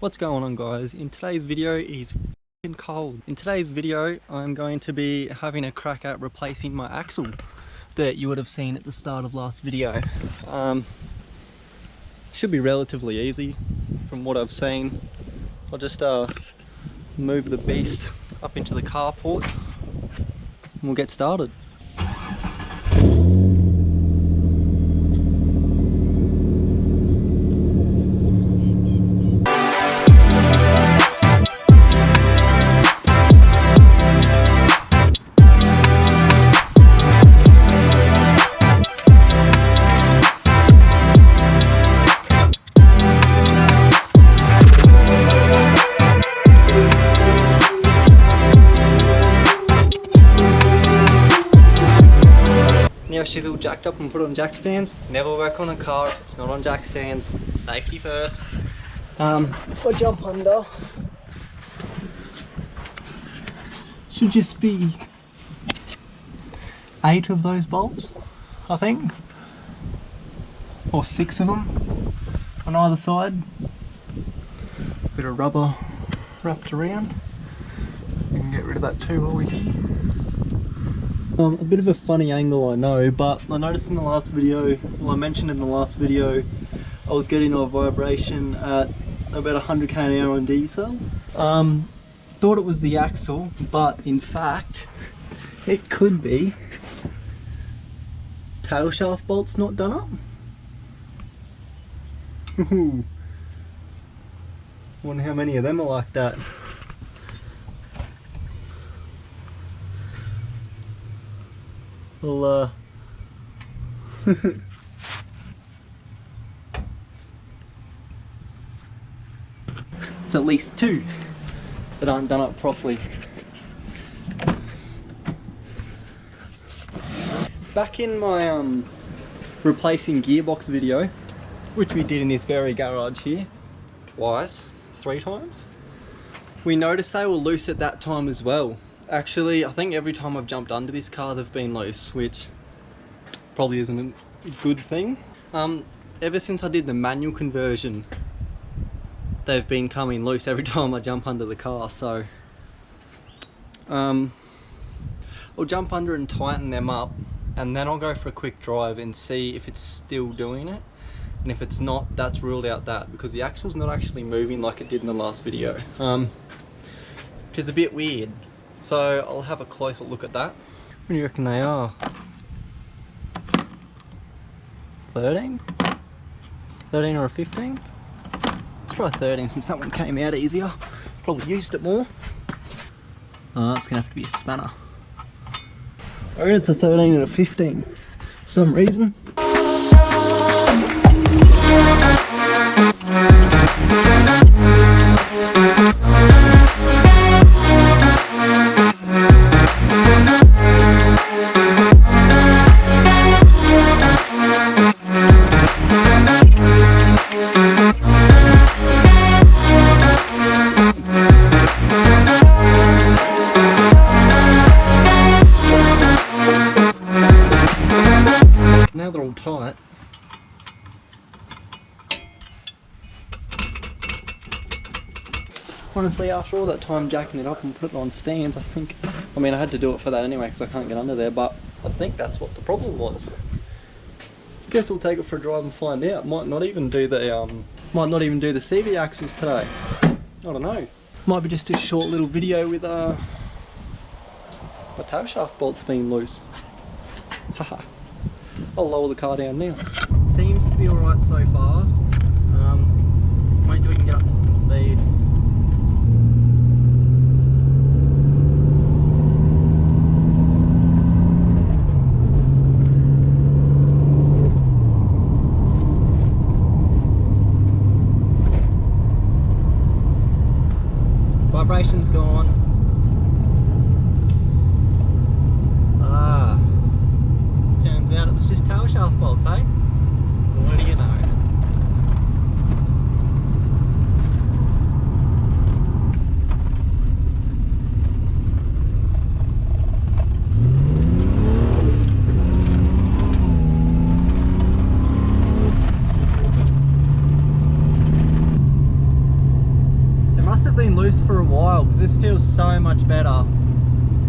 What's going on, guys? In today's video is f***ing cold. In today's video I'm going to be having a crack at replacing my axle that you would have seen at the start of last video. Should be relatively easy from what I've seen. I'll just move the beast up into the carport and we'll get started. Now she's all jacked up and put on jack stands. Never work on a car if it's not on jack stands. Safety first. If I jump under, should just be 8 of those bolts, I think, or 6 of them on either side. Bit of rubber wrapped around. We can get rid of that too while we're here. A bit of a funny angle, I know, but I noticed in the last video, well, I mentioned in the last video, I was getting a vibration at about 100 km an hour on diesel. Thought it was the axle, but in fact, it could be tail shaft bolts not done up. Ooh. Wonder how many of them are like that. Well, it's at least 2 that aren't done up properly. Back in my replacing gearbox video, which we did in this very garage here, twice, 3 times, we noticed they were loose at that time as well. Actually, I think every time I've jumped under this car they've been loose, which probably isn't a good thing. Ever since I did the manual conversion, they've been coming loose every time I jump under the car, so I'll jump under and tighten them up, and then I'll go for a quick drive and see if it's still doing it, and if it's not, that's ruled out that, because the axle's not actually moving like it did in the last video, which is a bit weird. So I'll have a closer look at that. What do you reckon they are? 13? 13 or a 15? Let's try 13 since that one came out easier. Probably used it more. It's gonna have to be a spanner. I reckon it's a 13 and a 15 for some reason. Now they're all tight. Honestly, after all that time jacking it up and putting it on stands, I mean I had to do it for that anyway because I can't get under there, but I think that's what the problem was. Guess we'll take it for a drive and find out. Might not even do the CV axles today. I don't know. Might be just a short little video with my tail shaft bolts being loose. Haha. I'll lower the car down now. Seems to be alright so far. Wait till we can get up to some speed. Vibration's gone. Turns out it was just tail shaft bolts, eh? What do you know? been loose for a while because this feels so much better.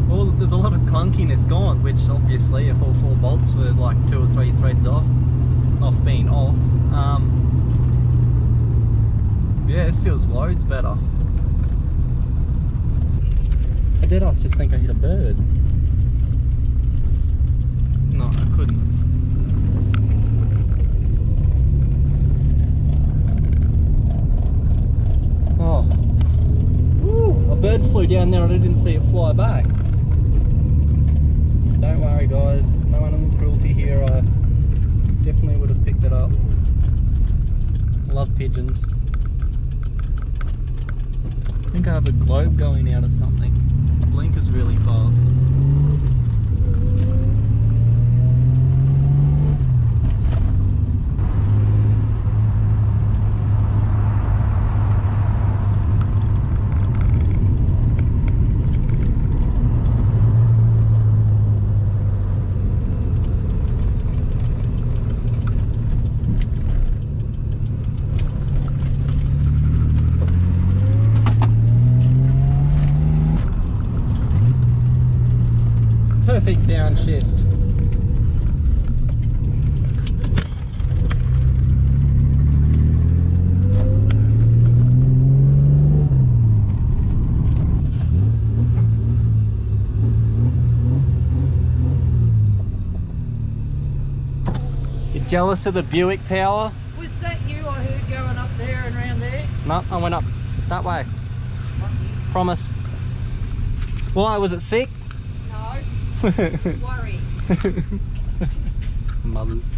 Well, there's a lot of clunkiness gone, which obviously if all 4 bolts were like 2 or 3 threads off being off, yeah, this feels loads better. How did I just think I hit a bird? No, I couldn't. Oh, woo, a bird flew down there and I didn't see it fly back. Don't worry guys, no animal cruelty here. I definitely would have picked it up. I love pigeons. I think I have a globe going out or something. The blinker's really fast. Perfect downshift. You're jealous of the Buick power? Was that you I heard going up there and round there? No, I went up that way. Promise. Why, was it sick? Worry. Mothers.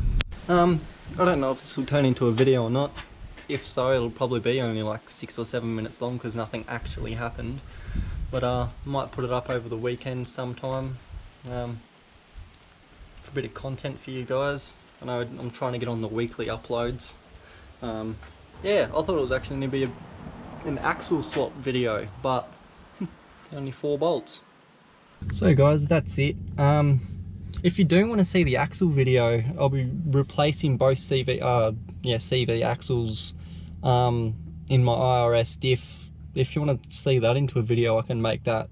I don't know if this will turn into a video or not. If so, it'll probably be only like 6 or 7 minutes long because nothing actually happened. But might put it up over the weekend sometime. For a bit of content for you guys. I know I'm trying to get on the weekly uploads. Yeah, I thought it was actually going to be an axle swap video, but only 4 bolts. So guys, that's it. If you do want to see the axle video, I'll be replacing both CV axles in my IRS diff. If you want to see that into a video, I can make that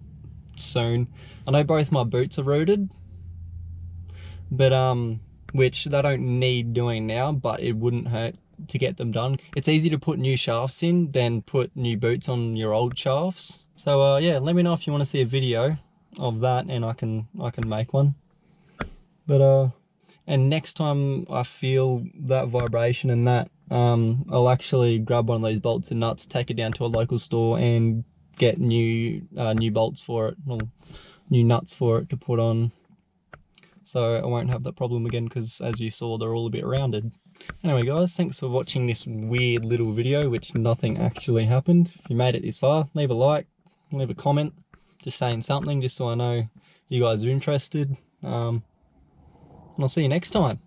soon. I know both my boots are rooted, but which they don't need doing now, but it wouldn't hurt to get them done. It's easy to put new shafts in than put new boots on your old shafts. So yeah, let me know if you want to see a video of that and I can make one. But and next time I feel that vibration and that, I'll actually grab one of those bolts and nuts, take it down to a local store and get new bolts for it, or new nuts for it to put on, so I won't have that problem again, because as you saw, they're all a bit rounded. Anyway guys, thanks for watching this weird little video which nothing actually happened. If you made it this far, leave a like, leave a comment, just saying something, just so I know you guys are interested. And I'll see you next time.